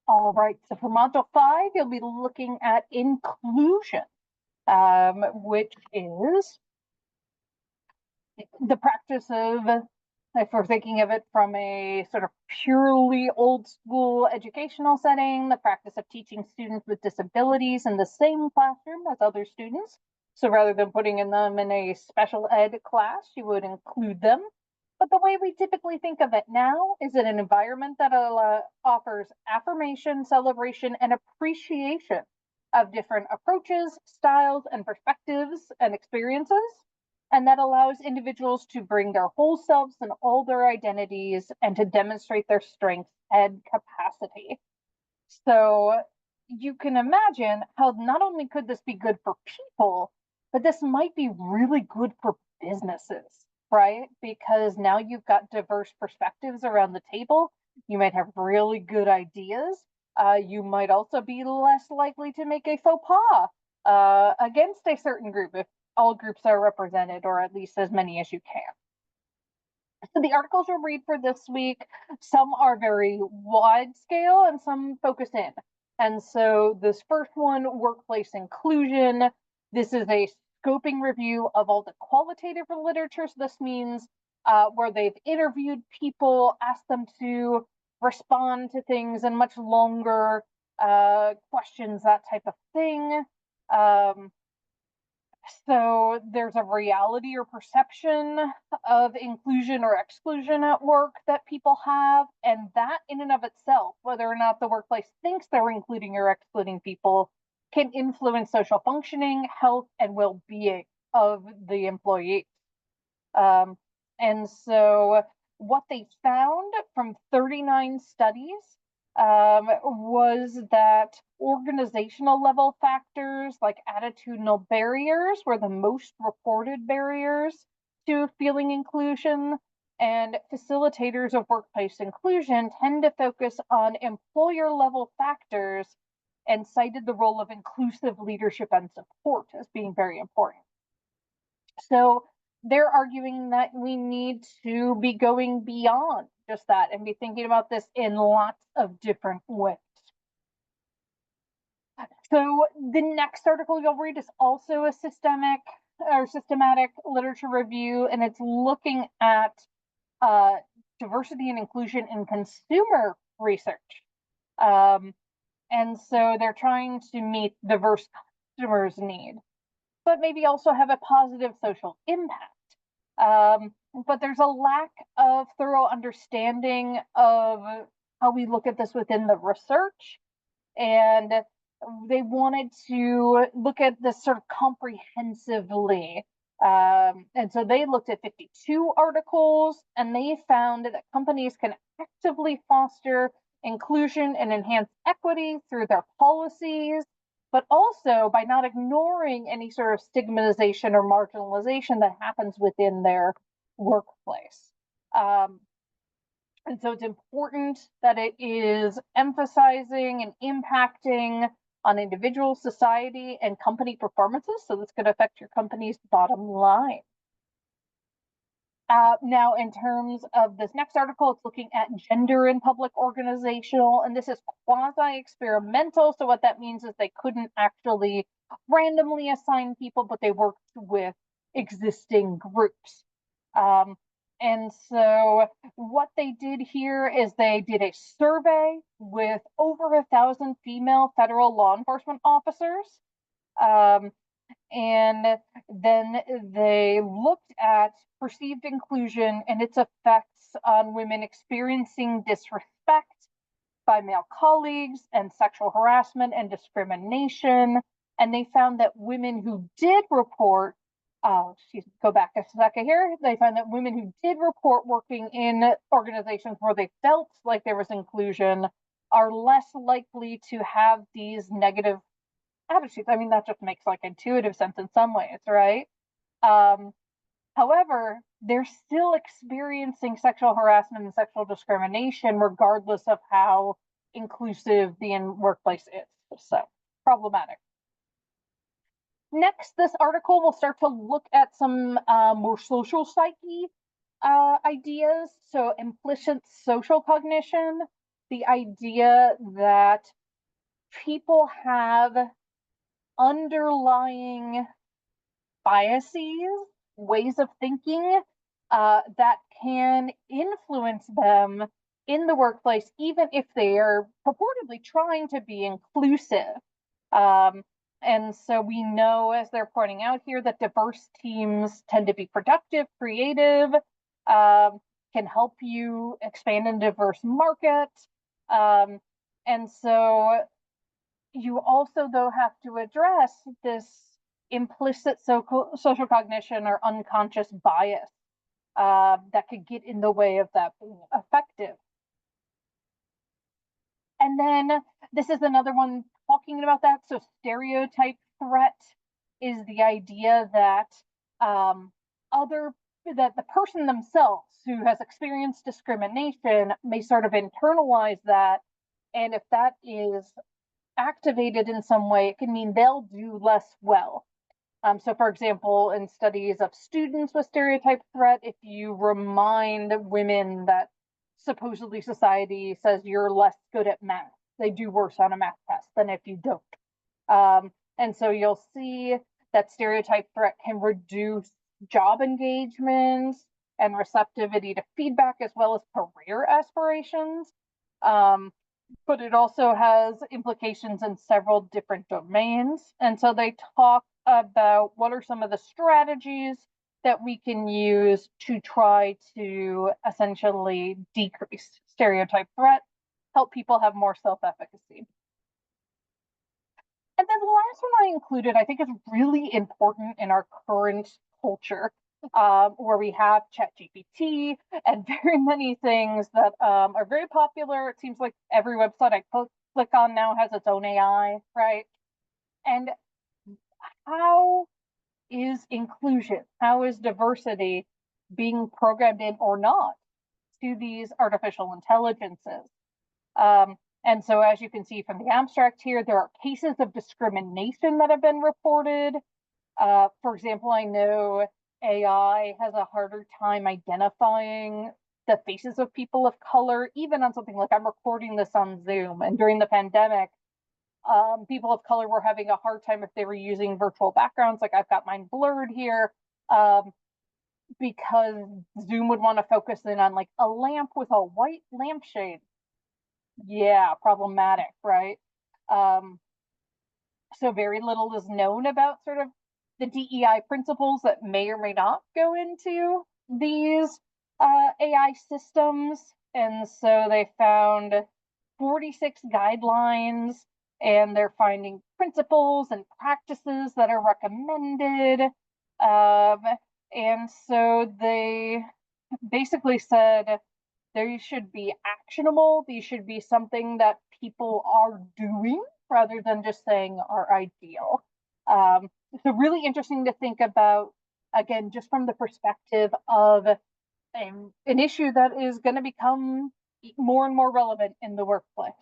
All right, so for Module 5, you'll be looking at inclusion, which is the practice of, if we're thinking of it from a sort of purely old school educational setting, the practice of teaching students with disabilities in the same classroom as other students. So rather than putting them in a special ed class, you would include them. But the way we typically think of it now is in an environment that offers affirmation, celebration, and appreciation of different approaches, styles, and perspectives and experiences. And that allows individuals to bring their whole selves and all their identities and to demonstrate their strengths and capacity. So you can imagine how not only could this be good for people, but this might be really good for businesses, right? Because now you've got diverse perspectives around the table. You might have really good ideas. You might also be less likely to make a faux pas against a certain group if all groups are represented, or at least as many as you can. So the articles you'll read for this week, some are very wide scale and some focus in. And so this first one, workplace inclusion, this is a scoping review of all the qualitative literature. So this means where they've interviewed people, asked them to respond to things in much longer questions, that type of thing. So there's a reality or perception of inclusion or exclusion at work that people have. And that in and of itself, whether or not the workplace thinks they're including or excluding people, can influence social functioning, health, and well-being of the employees. And so what they found from 39 studies was that organizational level factors like attitudinal barriers were the most reported barriers to feeling inclusion, and facilitators of workplace inclusion tend to focus on employer level factors and cited the role of inclusive leadership and support as being very important. So they're arguing that we need to be going beyond just that and be thinking about this in lots of different ways. So the next article you'll read is also a systematic literature review, and it's looking at diversity and inclusion in consumer research. And so they're trying to meet diverse customers' need, but maybe also have a positive social impact. But there's a lack of thorough understanding of how we look at this within the research. And they wanted to look at this sort of comprehensively. And so they looked at 52 articles, and they found that companies can actively foster inclusion and enhance equity through their policies, but also by not ignoring any sort of stigmatization or marginalization that happens within their workplace. And so it's important that it is emphasizing and impacting on individual, society, and company performances. So this could affect your company's bottom line. Now, in terms of this next article, it's looking at gender in public organizational, and this is quasi-experimental. So what that means is they couldn't actually randomly assign people, but they worked with existing groups. And so what they did here is they did a survey with over 1,000 female federal law enforcement officers. And then they looked at perceived inclusion and its effects on women experiencing disrespect by male colleagues and sexual harassment and discrimination. And they found that women who did report, go back a second here, they found that women who did report working in organizations where they felt like there was inclusion are less likely to have these negative attitudes. I mean, that just makes like intuitive sense in some ways, right? However, they're still experiencing sexual harassment and sexual discrimination regardless of how inclusive the workplace is. So problematic. Next, this article will start to look at some more social psyche ideas. So implicit social cognition. the idea that people have underlying biases, ways of thinking that can influence them in the workplace, even if they are purportedly trying to be inclusive. Um, and so we know, as they're pointing out here, that diverse teams tend to be productive, creative, can help you expand in diverse markets. Um, and so you also, though, have to address this implicit social cognition or unconscious bias that could get in the way of that being effective. And then this is another one talking about that. So stereotype threat is the idea that other that the person themselves who has experienced discrimination may sort of internalize that, and if that is activated in some way, it can mean they'll do less well. So, for example, in studies of students with stereotype threat, if you remind women that supposedly society says you're less good at math, they do worse on a math test than if you don't. And so you'll see that stereotype threat can reduce job engagements and receptivity to feedback, as well as career aspirations. But it also has implications in several different domains. And so they talk about what are some of the strategies that we can use to try to essentially decrease stereotype threat, help people have more self-efficacy. And then the last one I included, I think, is really important in our current culture, where we have ChatGPT and very many things that are very popular. It seems like every website I click on now has its own AI, right? And how is inclusion, how is diversity being programmed in or not to these artificial intelligences? And so, as you can see from the abstract here, there are cases of discrimination that have been reported. For example, I know AI has a harder time identifying the faces of people of color, even on something like, I'm recording this on Zoom. And during the pandemic, people of color were having a hard time if they were using virtual backgrounds. Like I've got mine blurred here. Because Zoom would want to focus in on like a lamp with a white lampshade. Yeah, problematic, right? Um, so very little is known about sort of the DEI principles that may or may not go into these AI systems. And so they found 46 guidelines, and they're finding principles and practices that are recommended. And so they basically said they should be actionable. These should be something that people are doing rather than just saying are ideal. So really interesting to think about, again, just from the perspective of an issue that is going to become more and more relevant in the workplace.